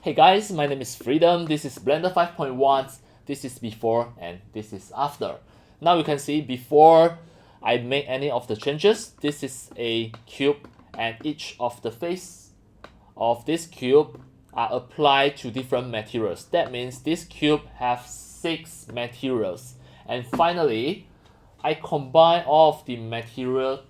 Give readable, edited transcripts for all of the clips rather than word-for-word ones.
Hey guys, my name is Freedom. This is Blender 5.1. This is before and this is after. Now you can see before I make any of the changes, this is a cube and each of the face of this cube are applied to different materials. That means this cube has 6 materials. And finally, I combine all of the materials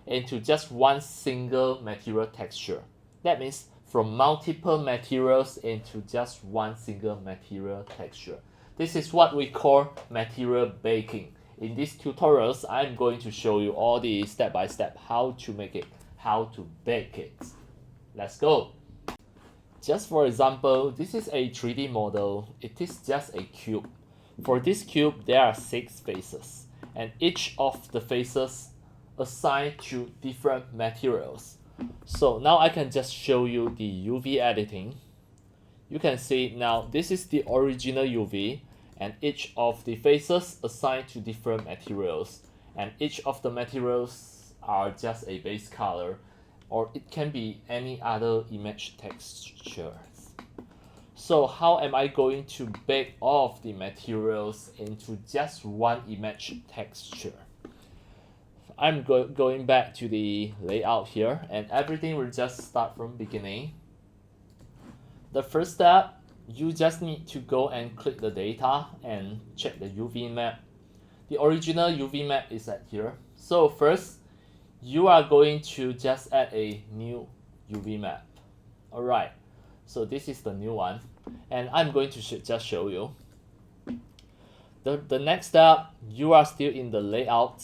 into just one single material texture. That means from multiple materials into just one single material texture. This is what we call material baking. In these tutorials, I'm going to show you all the step-by-step how to make it, how to bake it. Let's go. Just for example, this is a 3D model. It is just a cube. For this cube, there are 6 faces, and each of the faces assigned to different materials. So now I can just show you the UV editing. You can see now this is the original UV, and each of the faces assigned to different materials, and each of the materials are just a base color, or it can be any other image textures. So how am I going to bake all of the materials into just one image texture? I'm going back to the layout here, and everything will just start from beginning. The first step, you just need to go and click the data and check the UV map. The original UV map is at here. So first, you are going to just add a new UV map. Alright, so this is the new one, and I'm going to just show you. The next step, you are still in the layout.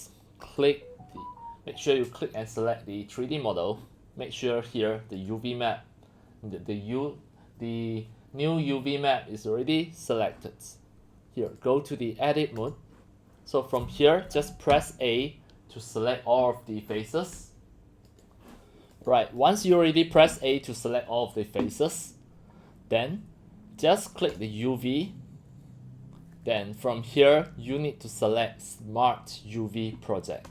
Make sure you click and select the 3D model. Make sure here the UV map, the new UV map is already selected. Here, go to the edit mode. So from here, just press A to select all of the faces. Right, once you already press A to select all of the faces, then just click the UV. Then from here, you need to select Smart UV Project.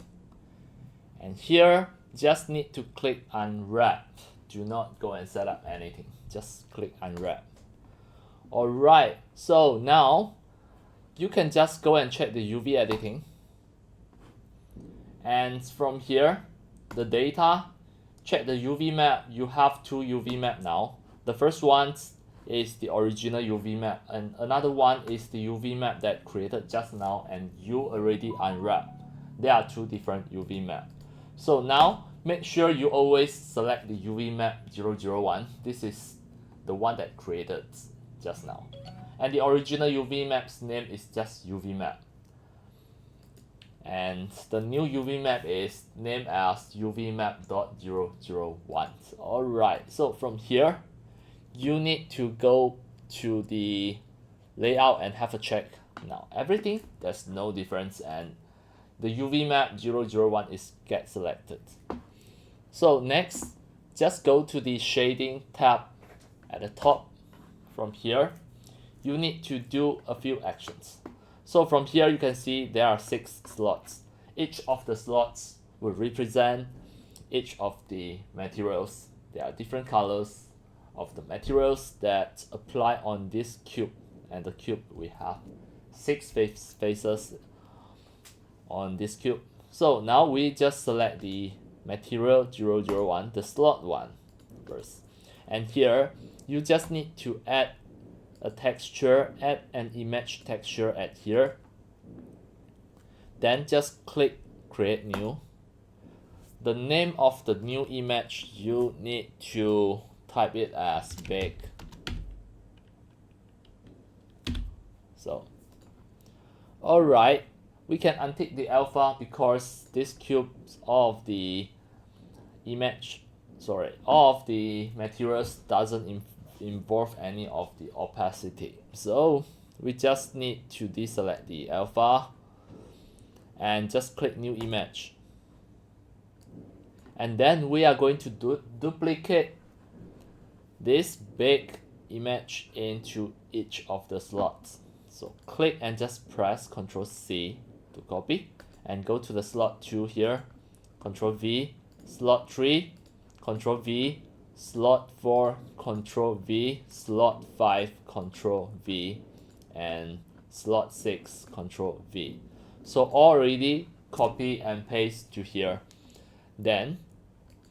And here, just need to click Unwrap. Do not go and set up anything. Just click Unwrap. Alright, so now you can just go and check the UV editing. And from here, the data, check the UV map. You have 2 UV map now. The first one is the original UV map, and another one is the UV map that created just now and you already unwrapped. There are 2 different UV maps. So now make sure you always select the UV map 001. This is the one that created just now. And the original UV map's name is just UV map. And the new UV map is named as UVmap.001. Alright, so from here, you need to go to the layout and have a check. Now everything, there's no difference, and the UV map 001 is get selected. So next, just go to the shading tab at the top. From here, you need to do a few actions. So from here, you can see there are 6 slots. Each of the slots will represent each of the materials. There are different colors of the materials that apply on this cube. And the cube, we have 6 faces on this cube. So now we just select the material 001, the slot 1 first. And here, you just need to add a texture, add an image texture at here. Then just click create new. The name of the new image, you need to type it as bake. So, alright, we can untick the alpha because this cube, all of the materials doesn't involve any of the opacity. So we just need to deselect the alpha and just click new image. And then we are going to duplicate this big image into each of the slots. So click and just press Ctrl C to copy and go to the slot 2 here, Ctrl V, slot 3, Ctrl V, slot 4 Control V, slot 5 Control V, and slot 6 Control V. So already copy and paste to here. Then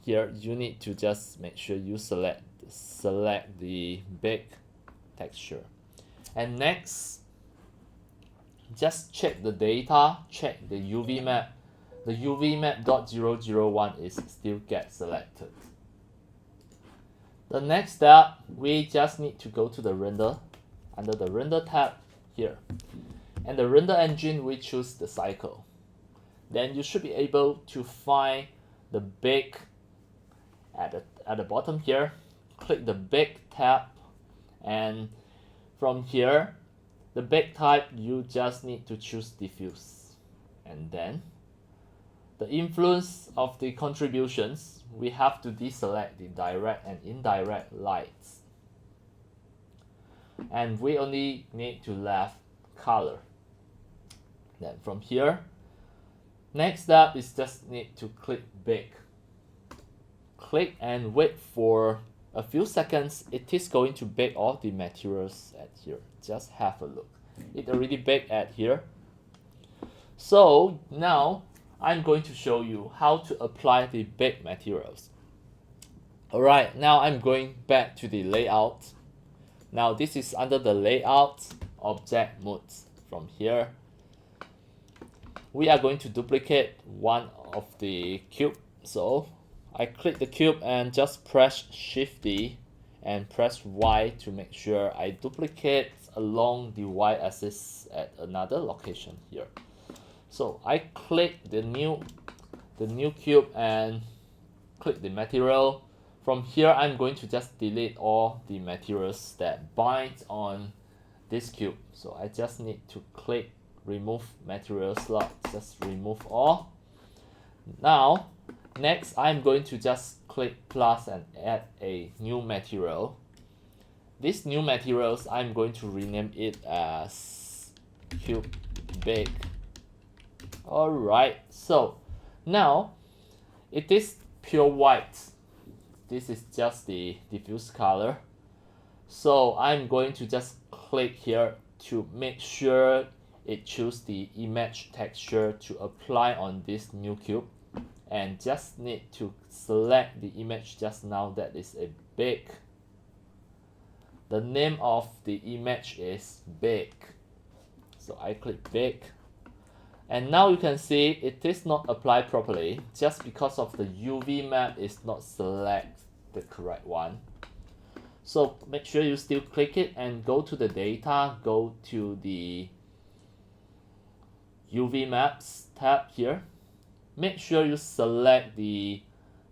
here you need to just make sure you select the big texture. And next, just check the data, check the UV map. The UV map .001 is still get selected. The next step, we just need to go to the render, under the render tab here. And the render engine, we choose the cycle. Then you should be able to find the big at the bottom here. Click the big tab, and from here, the big type, you just need to choose diffuse. And then the influence of the contributions, we have to deselect the direct and indirect lights. And we only need to left color. Then from here, next step is just need to click big. Click and wait for a few seconds. It is going to bake all the materials at here. Just have a look. It already baked at here. So now I'm going to show you how to apply the baked materials. Alright, now I'm going back to the layout. Now this is under the layout object mode. From here, we are going to duplicate one of the cube. So I click the cube and just press Shift D and press Y to make sure I duplicate along the Y axis at another location here. So I click the new cube and click the material. From here, I'm going to just delete all the materials that bind on this cube. So I just need to click remove material slot, just remove all. Now next, I'm going to just click plus and add a new material. This new materials, I'm going to rename it as cube bake. Alright, so now it is pure white. This is just the diffuse color. So I'm going to just click here to make sure it choose the image texture to apply on this new cube. And just need to select the image just now, that is a bake. The name of the image is bake. So I click bake. And now you can see it is not applied properly just because of the UV map is not select the correct one. So make sure you still click it and go to the data, go to the UV maps tab here. Make sure you select the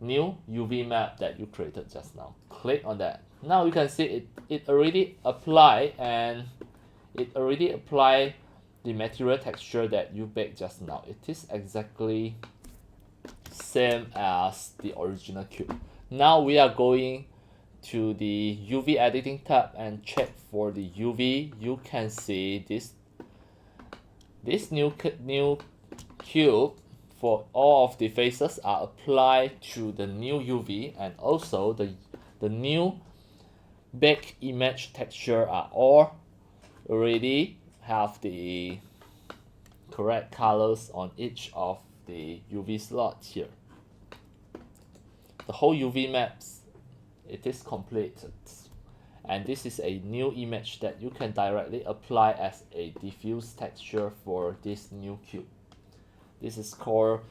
new UV map that you created just now. Click on that. Now you can see it already applied, and it already applied the material texture that you baked just now. It is exactly same as the original cube. Now we are going to the UV editing tab and check for the UV. You can see this new cube for all of the faces are applied to the new UV, and also the new baked image texture are all already have the correct colors on each of the UV slots here. The whole UV maps, it is completed. And this is a new image that you can directly apply as a diffuse texture for this new cube. This is called,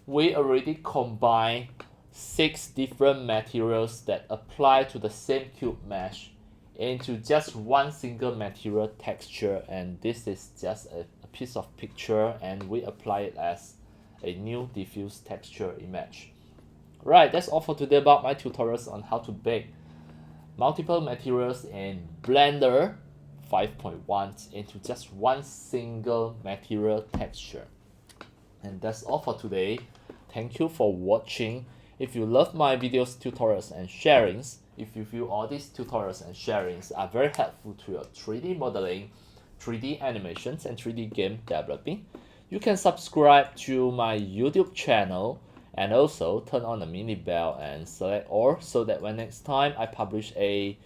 we already combine 6 different materials that apply to the same cube mesh into just one single material texture, and this is just a piece of picture, and we apply it as a new diffuse texture image. Right, that's all for today about my tutorials on how to bake multiple materials in Blender 5.1 into just one single material texture. And that's all for today. Thank you for watching. If you love my videos, tutorials and sharings, if you feel all these tutorials and sharings are very helpful to your 3D modeling, 3D animations and 3D game developing, you can subscribe to my YouTube channel And also turn on the mini bell and select all so that when next time I publish a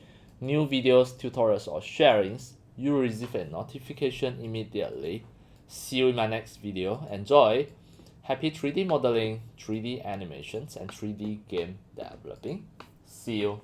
new videos, tutorials or sharings, you will receive a notification immediately. See you in my next video. Enjoy! Happy 3D modeling, 3D animations and 3D game developing. See you!